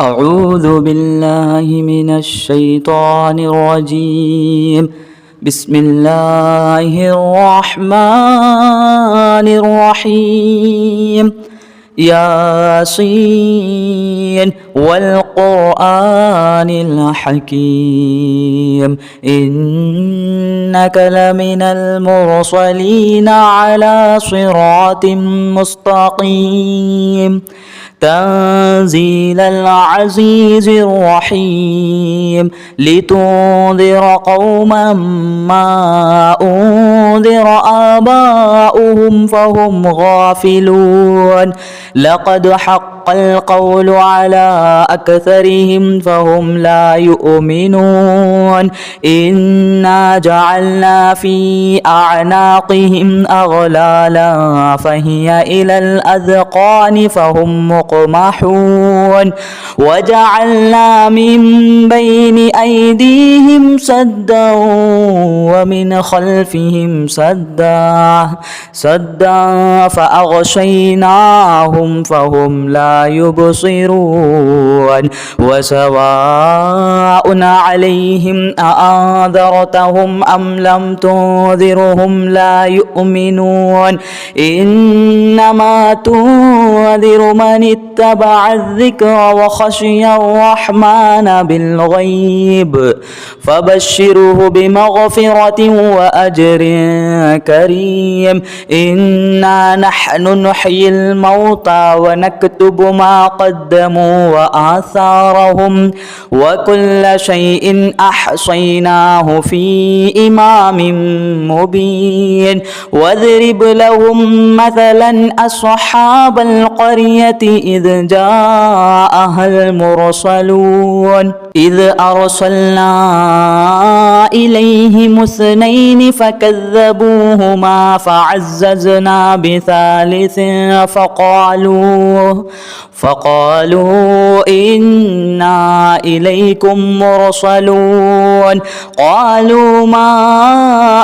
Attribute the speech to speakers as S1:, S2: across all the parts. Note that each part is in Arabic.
S1: أعوذ بالله من الشيطان الرجيم. بسم الله الرحمن الرحيم. ياسين والقرآن الحكيم إنك لمن المرسلين على صراط مستقيم تنزيل العزيز الرحيم لتنذر قوما ما أنذر آباؤهم فهم غافلون لقد حق القول على أكثرهم فهم لا يؤمنون إنا جعلنا في أعناقهم أغلالا فهي إلى الأذقان فهم مقمحون وجعلنا من بين أيديهم سدا ومن خلفهم سدا فأغشيناهم فهم لا يبصرون وسواء عليهم أأنذرتهم أم لم تنذرهم لا يؤمنون إنما تنذر من اتبع الذكر وخشي الرحمن بالغيب فبشره بمغفرة وأجر كريم إنا نحن نحيي الموتى ونكتب ما قدموا وآثارهم وكل شيء أحصيناه في إمام مبين واضرب لهم مثلا أصحاب القرية إذ جاءها المرسلون إذ أرسلنا إليهم اثنين فكذبوهما فعززنا بثالث فقالوا إنا إليكم مرسلون قالوا ما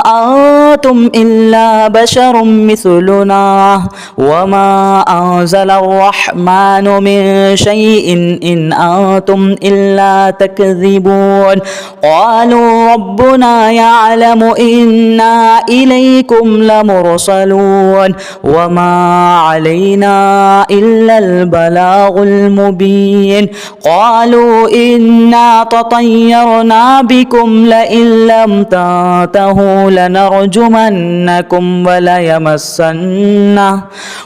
S1: أنتم إلا بشر مثلنا وما أنزل الرحمن من شيء إن أنتم إلا تكذبون قالوا ربنا يعلم إنا إليكم لمرسلون وما علينا إلا البلاغ المبين قالوا إنا تطيرنا بكم لئن لم تنتهوا لنرجمنكم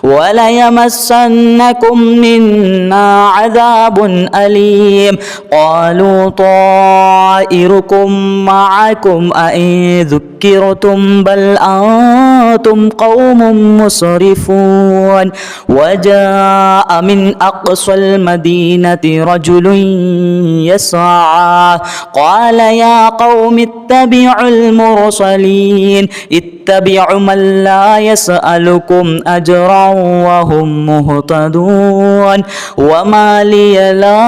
S1: وليمسنكم منا عذاب أليم قالوا طائركم معكم أئن ذكرتم بل أنتم قوم مسرفون وجاء من أقصى المدينة رجل يسعى قال يا قوم اتبعوا المرسلين اتبعوا من لا يسألكم أجرا وهم مهتدون وما لي لا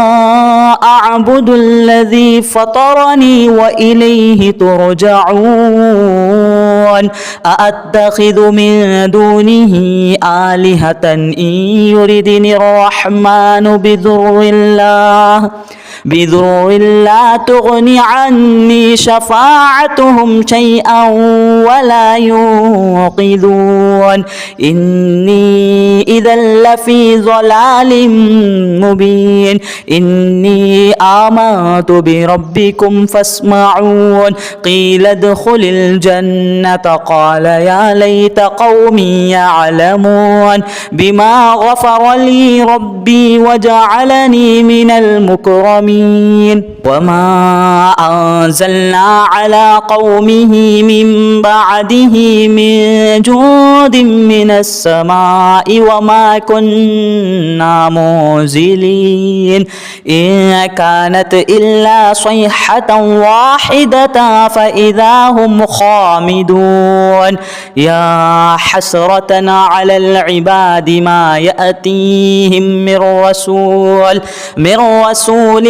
S1: أعبد الذي فطرني وإليه ترجعون أأتخذ من دونه آلهة إن يردني الرحمن بضر لا تغني عني شفاعتهم شيئا ولا ينقذون إني إذا لفي ضلال مبين إني آمنت بربكم فاسمعون قيل ادخل الجنة قال يا ليت قومي يعلمون بما غفر لي ربي وجعلني من المكرمين وما أنزلنا على قومه من بعده من جود من السماء وما كنا منزلين إن كانت إلا صيحة واحدة فإذا هم خامدون يا حسرة على العباد ما يأتيهم من رسول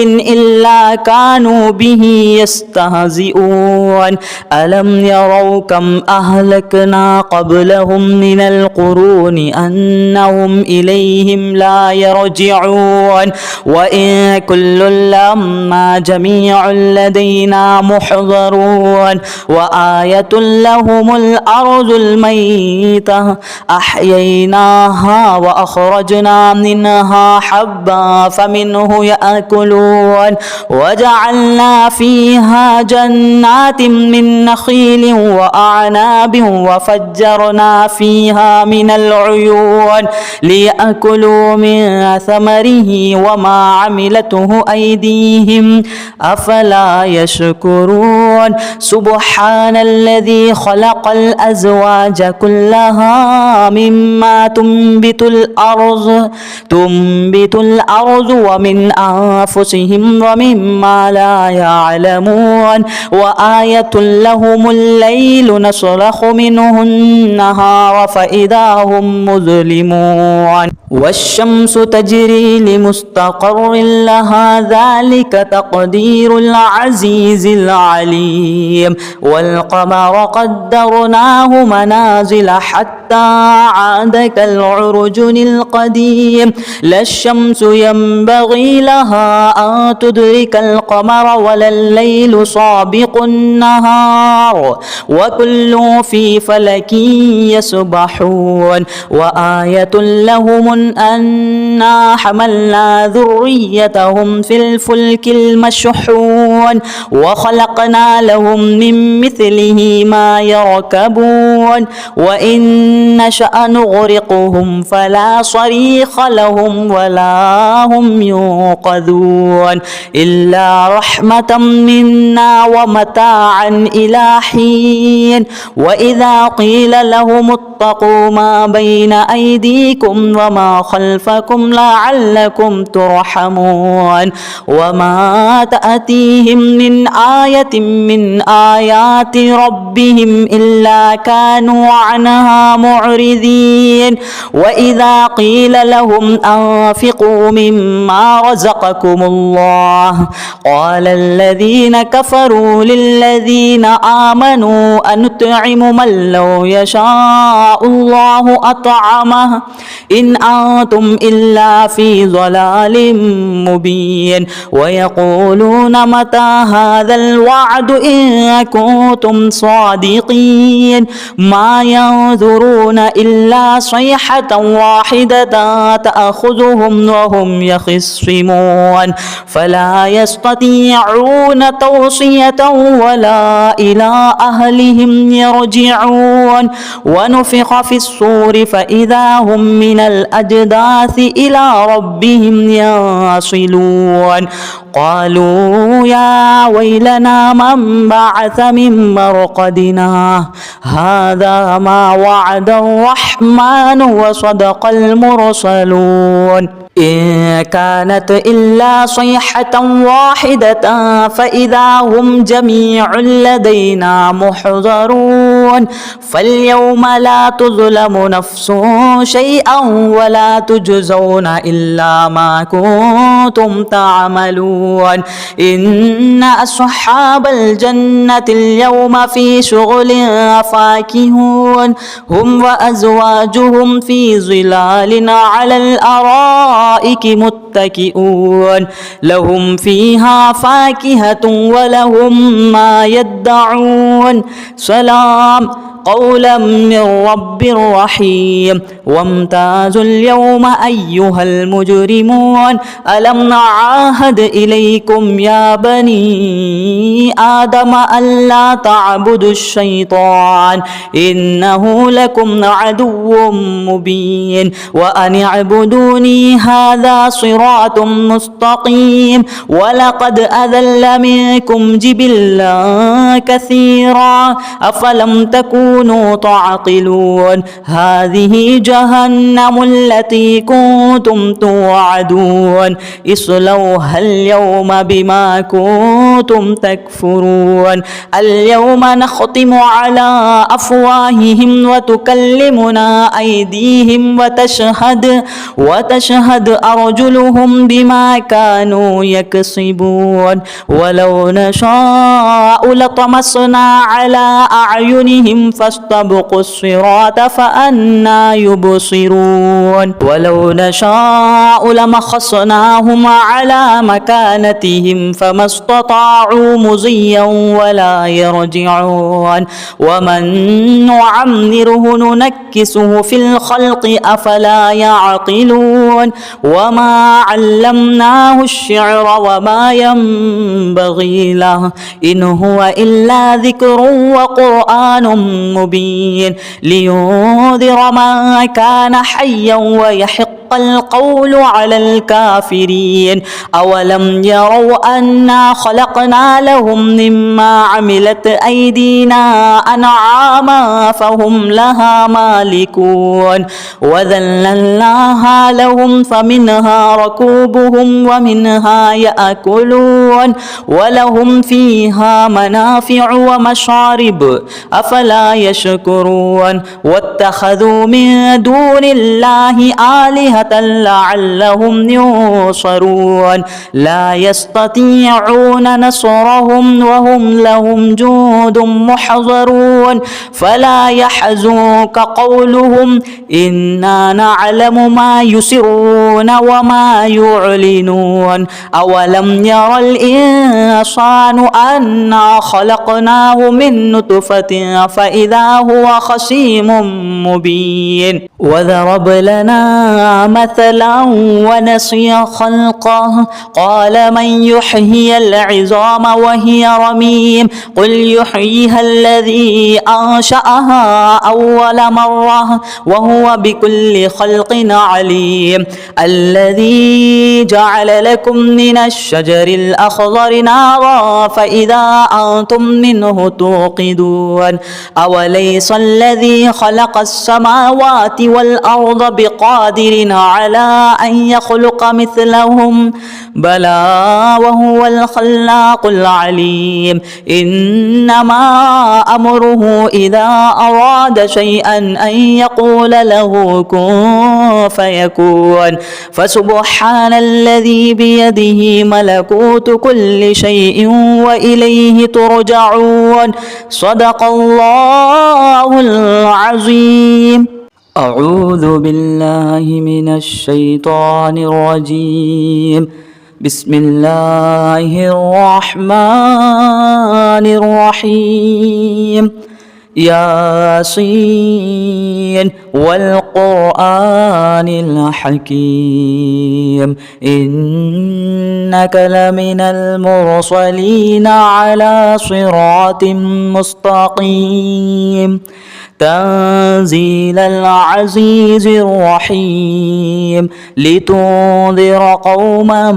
S1: إلا كانوا به يستهزئون ألم يروا كم أهلكنا قبلهم من القرون أنهم إليهم لا يرجعون وإن كل لما جميع لدينا محضرون وآية لهم الأرض الميتة أحييناها وأخرجنا منها حبا فمنه يأكلون وجعلنا فيها جنات من نخيل وأعناب وفجرنا فيها من العيون ليأكلوا من ثمره وما عملته أيديهم أفلا يشكرون سبحان الذي خلق الأزواج كلها مما تنبت الأرض ومن أنفسهم ومما لا يعلمون وآية لهم الليل نسلخ منه النهار فإذا هم مظلمون والشمس تجري لمستقر لها ذلك تقدير العزيز العليم والقمر قدرناه منازل حتى عاد كالعرجن القديم لا الشمس ينبغي لها أن تدرك القمر ولا الليل سابق النهار وكل في فلك يسبحون وآية لهم أنا حملنا ذريتهم في الفلك المشحون وخلقنا لهم من مثله ما يركبون وإن نشأ نغرقهم فلا صريخ لهم ولا هم ينقذون إلا رحمة منا ومتاعا إلى حين وإذا قيل لهم اتقوا ما بين أيديكم وما خلفكم لعلكم ترحمون وما تأتيهم من آية من آيات ربهم إلا كانوا عنها معرضين وإذا قيل لهم أنفقوا مما رزقكم الله قال الذين كفروا للذين آمنوا أنطعم من لو يشاء الله أطعمه إن أنتم إلا في ضلال مبين ويقولون متى هذا الوعد إن كنتم صادقين ما ينظرون إلا صيحة واحدة تأخذهم وهم يخصمون فلا يستطيعون توصية ولا إلى أهلهم يرجعون ونفخ في الصور فإذا هم من الأجداث إلى ربهم يصلون قالوا يا ويلنا من بعث من مرقدنا هذا ما وعد الرحمن وصدق المرسلون إن كانت إلا صيحة واحدة فإذا هم جميع لدينا محضرون فاليوم لا تظلم نفس شيئا ولا تجزون إلا ما كنتم تعملون إن أصحاب الجنة اليوم في شغل فاكهون هم وأزواجهم في ظلال على الأرائك متكئون لهم فيها فاكهة ولهم ما يدعون سلام قولا من رب رحيم وامتازوا اليوم أيها المجرمون ألم نعاهد إليكم يا بني آدم ألا تعبدوا الشيطان إنه لكم عدو مبين وأن اعبدوني هذا صراط مستقيم ولقد أذل منكم جبلا كثيرا أفلم تكونوا تكونوا تعقلون هذه جهنم التي كنتم توعدون اصلوها اليوم بما كنتم تكفرون اليوم نختم على أفواههم وتكلمنا أيديهم وتشهد أرجلهم بما كانوا يكسبون ولو نشاء لطمسنا على أعينهم فاستبقوا الصراط فأنى يبصرون ولو نشاء لمخصناهم على مكانتهم فما استطاعوا مضيا ولا يرجعون ومن نعمره ننكسه في الخلق أفلا يعقلون وما علمناه الشعر وما ينبغي له إن هو إلا ذكر وقرآن مبين لينذر من كان حيا ويحق القول على الكافرين أولم يروا أنا خلقنا لهم مما عملت أيدينا أنعاما فهم لها مالكون وذللناها لهم فمنها ركوبهم ومنها يأكلون ولهم فيها منافع ومشارب أفلا يشكرون واتخذوا من دون الله آلهة لعلهم ينصرون لا يستطيعون نصرهم وهم لهم جند محضرون فلا يحزنك قولهم إنا نعلم ما يسرون وما يعلنون أولم ير الإنسان أنا خلقناه من نطفة فإذا هو خصيم مبين وضرب لنا مثلا ونسي خلقه قال من يحيي العظام وهي رميم قل يحييها الذي أنشأها أول مرة وهو بكل خلق عليم الذي جعل لكم من الشجر الأخضر نارا فإذا أنتم منه توقدون أوليس الذي خلق السماوات والأرض بقادر على أن يخلق مثلهم بلى وهو الخلاق العليم إنما أمره إذا أراد شيئا أن يقول له كن فيكون فسبحان الذي بيده ملكوت كل شيء وإليه ترجعون صدق الله العظيم أعوذ بالله من الشيطان الرجيم بسم الله الرحمن الرحيم ياسين والقرآن الحكيم إنك لمن المرسلين على صراط مستقيم تنزيل العزيز الرحيم لتنذر قوما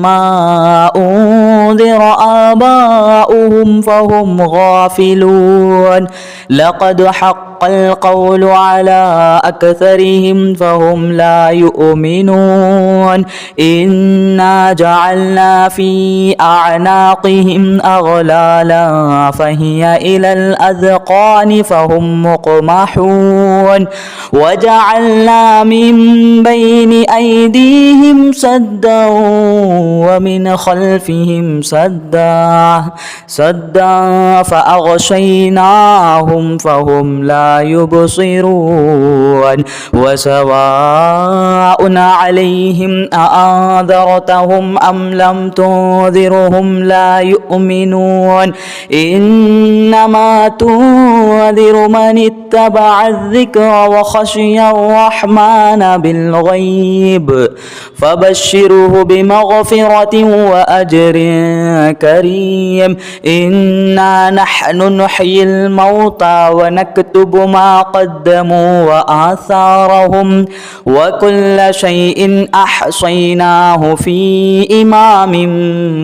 S1: ما أنذر آباؤهم فهم غافلون لقد حق القول على أكثرهم فهم لا يؤمنون إنا جعلنا في أعناقهم أغلالا فهي إلى الأذقان فهم مقمحون وجعلنا من بين أيديهم سدا ومن خلفهم سدا فأغشيناهم فهم لا يبصرون وسواء عليهم أأنذرتهم أم لم تنذرهم لا يؤمنون إنما تنذر من اتبع الذكر وخشي الرحمن بالغيب فبشره بمغفرة وأجر كريم إنا نحن نحيي الموتى ونكتب ما قدموا وآثارهم وكل شيء أحصيناه في إمام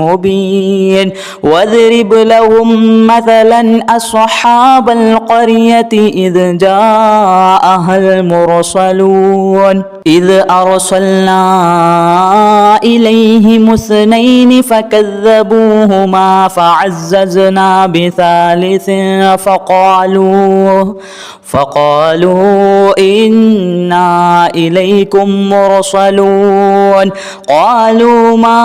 S1: مبين واضرب لهم مثلا أصحاب القرية إذ جاءها المرسلون إذ أرسلنا إليهم اثنين فكذبوهما فعززنا بثالث فقالوا إنا إليكم مرسلون قالوا ما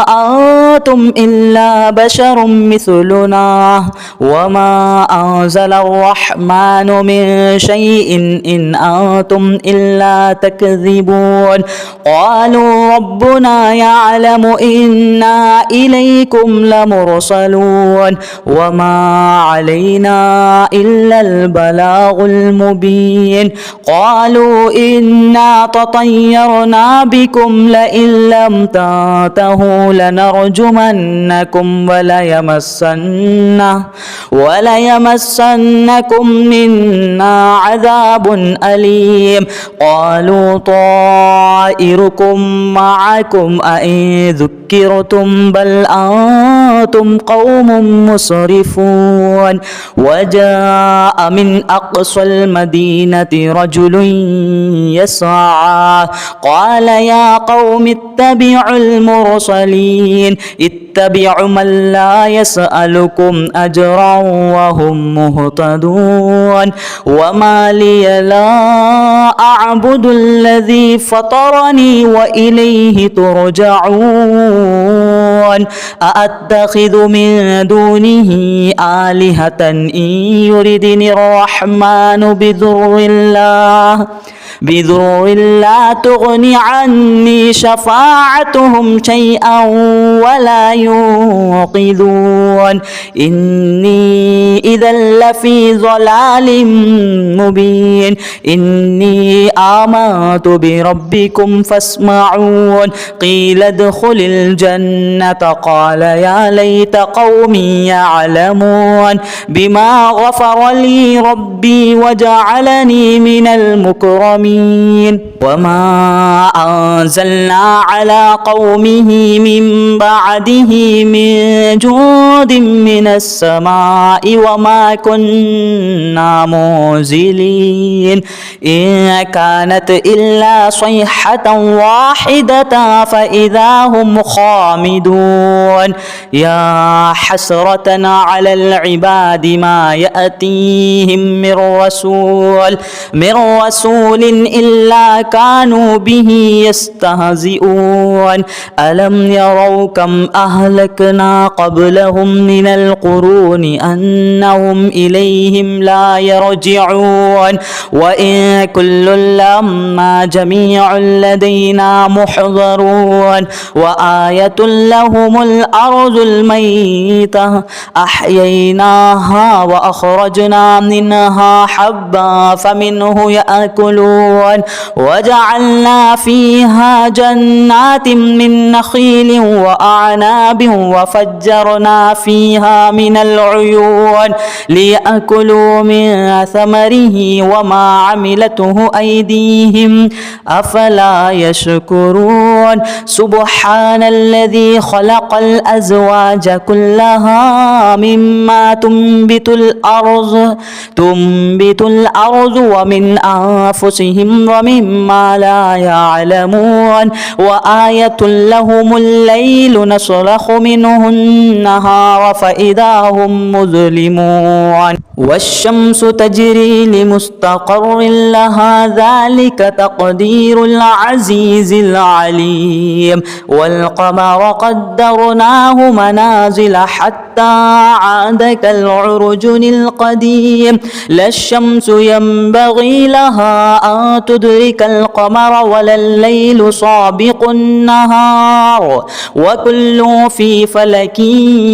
S1: أنتم إلا بشر مثلنا وما أنزل الرحمن من شيء إن أنتم إلا تكذبون قالوا ربنا يعلم إنا إليكم لمرسلون وما علينا إلا البلاغ المبين قالوا إنا تطيرنا بكم لئن لم تنتهوا لنرجمنكم وليمسنكم منا عذاب أليم قالوا طائركم معكم أئن ذكرتم بل أنتم قوم مسرفون وجاء من أقصى المدينة رجل يسعى قال يا قوم اتبعوا المرسلين اتبعوا من لا يسألكم أجرا وهم مهتدون وما لي لا أعبد الذي فطرني وإليه ترجعون أأتخذ من دونه آلهة إن يردني الرحمن بضر لا تغني عني شفاعتهم شيئا ولا ينقذون إني إذا لفي ضلال مبين إني آمنت بربكم فاسمعون قيل ادخل الجنة قال يا ليت قومي يعلمون بما غفر لي ربي وجعلني من المكرمين وما أنزلنا على قومه من بعده من جود من السماء وما كنا منزلين إن كانت إلا صيحة واحدة فإذا هم خامدون يا حسرة على العباد ما يأتيهم من رسول إلا كانوا به يستهزئون ألم يروا كم أهلكنا قبلهم من القرون أنهم إليهم لا يرجعون وإن كل لما جميع لدينا محضرون وآية لهم الأرض الميتة أحييناها وأخرجنا منها حبا فمنه يأكلون وجعلنا فيها جنات من نخيل وأعناب وفجرنا فيها من العيون ليأكلوا من ثمره وما عملته أيديهم أفلا يشكرون سبحان الذي خلق الأزواج كلها مما تنبت الأرض ومن أنفسهم ومما لا يعلمون وآية لهم الليل نسلخ منه النهار فإذا هم مظلمون والشمس تجري لمستقر لها ذلك تقدير العزيز العليم والقمر قدرناه منازل حتى عاد كالعرجن القديم لا الشمس ينبغي لها أن تدرك القمر ولا الليل سابق النهار وكل في فلك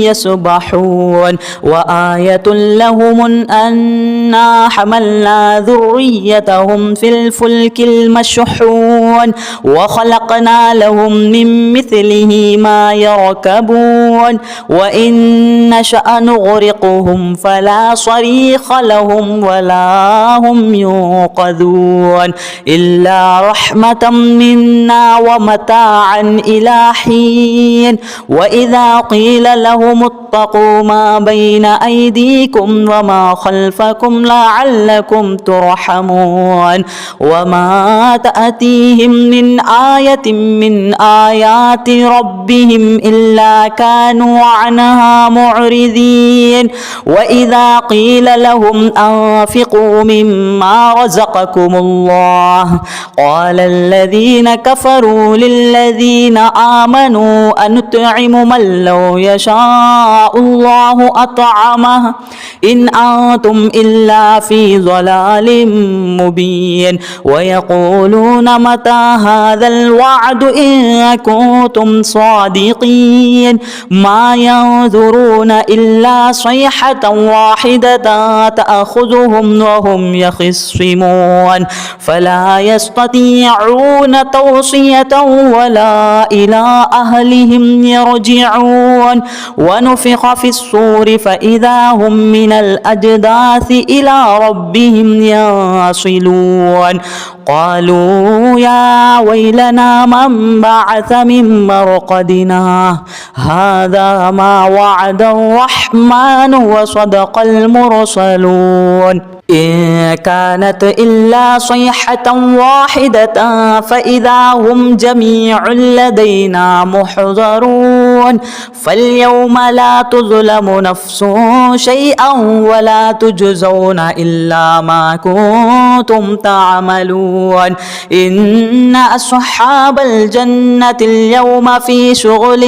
S1: يسبحون وآية لهم أنا حملنا ذريتهم في الفلك المشحون وخلقنا لهم من مثله ما يركبون وإن نشأ نغرقهم فلا صريخ لهم ولا هم ينقذون إلا رحمة منا ومتاعا إلى حين وإذا قيل لهم اتقوا ما بين أيديكم وما خلفكم لعلكم ترحمون وما تأتيهم من آية من آيات ربهم إلا كانوا عنها معرضين وإذا قيل لهم أنفقوا مما رزقكم الله قال الذين كفروا للذين آمنوا أنطعم من لو يشاء الله أطعمه إن أنتم إلا في ضلال مبين ويقولون متى هذا الوعد إن كنتم صادقين ما ينظرون إلا صيحة واحدة تأخذهم وهم يخصمون فلا يستطيعون توصية ولا إلى أهلهم يرجعون ونفخ في الصور فإذا هم من الأجداث إلى ربهم ينصلون قالوا يا ويلنا من بعث من مرقدنا هذا ما وعد الرحمن وصدق المرسلون إن كانت إلا صيحة واحدة فإذا هم جميع لدينا محضرون فاليوم لا تظلم نفس شيئا ولا تجزون إلا ما كنتم تعملون إن أصحاب الجنة اليوم في شغل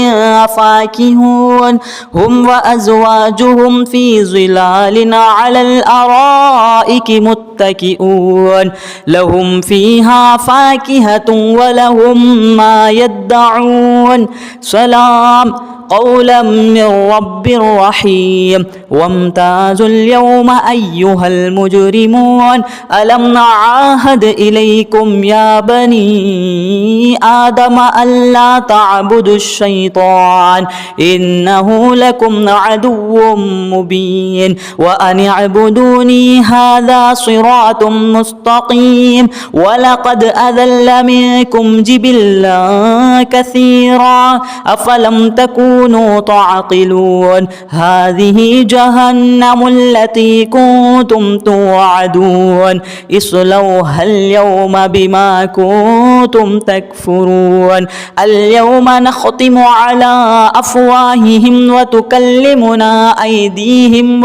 S1: فاكهون هم وأزواجهم في ظلال على الأرائك متكئون لهم فيها فاكهة ولهم ما يدعون سلام قولا من رب رحيم وامتازوا اليوم أيها المجرمون ألم نعاهد إليكم يا بني آدم ألا تعبدوا الشيطان إنه لكم عدو مبين وأن اعبدوني هذا صراط مستقيم ولقد أذل منكم جبلا كثيرا أفلم تكونوا تعقلون هذه جهنم التي كنتم توعدون اصلوها اليوم بما كنتم تكفرون اليوم نختم على أفواههم وتكلمنا أيديهم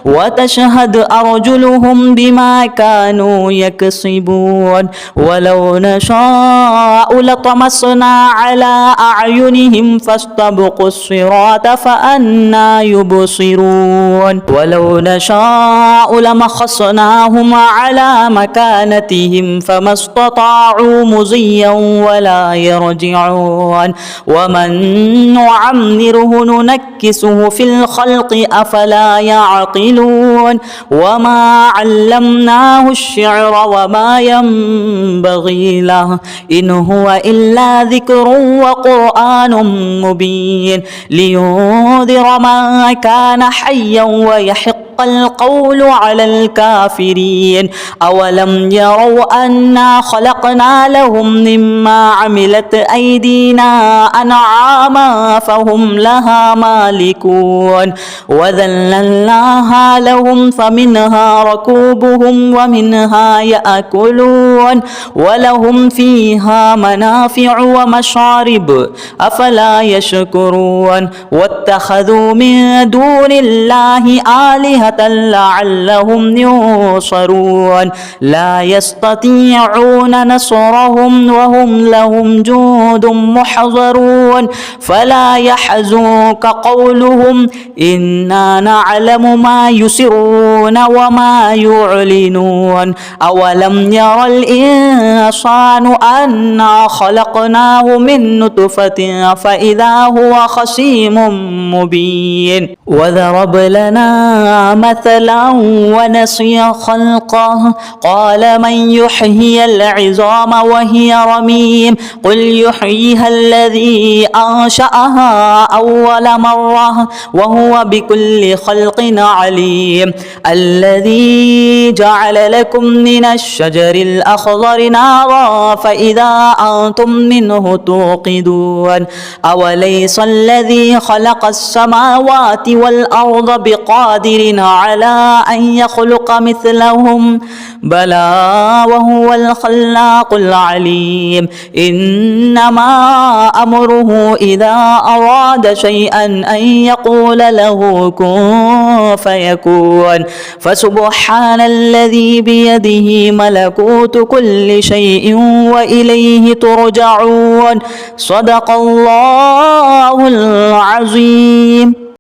S1: وتشهد أرجلهم بما كانوا يكسبون ولو نشاء لطمسنا على أعينهم فاستبقوا الصراط فأنى يبصرون ولو نشاء لمخصناهم على مكانتهم فما استطاعوا مضيا ولا يرجعون ومن نعمره ننكسه في الخلق أفلا يعقلون وما علمناه الشعر وما ينبغي له إن هو إلا ذكر وقرآن مبين لينذر من كان حيا ويحق القول على الكافرين أولم يروا أنا خلقنا لهم مما عملت أيدينا أنعاما فهم لها مالكون وذللناها لهم فمنها ركوبهم ومنها يأكلون ولهم فيها منافع ومشارب أفلا يشكرون واتخذوا من دون الله آلهة لعلهم ينصرون لا يستطيعون نصرهم وهم لهم جند محضرون فلا يحزنك قولهم إنا نعلم ما يسرون وما عما يعلنون أولم ير الإنسان أنا خلقناه من نطفة فإذا هو خصيم مبين وضرب لنا مثلا ونسي خلقه قال من يحيي العظام وهي رميم قل يحييها الذي أنشأها أول مرة وهو بكل خلق عليم الذي جعل لكم من الشجر الأخضر نارا فإذا أنتم منه توقدون أوليس الذي خلق السماوات والأرض بقادر على أن يخلق مثلهم بلى وهو الخلاق العليم إنما أمره إذا أراد شيئا أن يقول له كن فيكون فسبحان الذي بيده ملكوت كل شيء وإليه ترجعون صدق الله العظيم.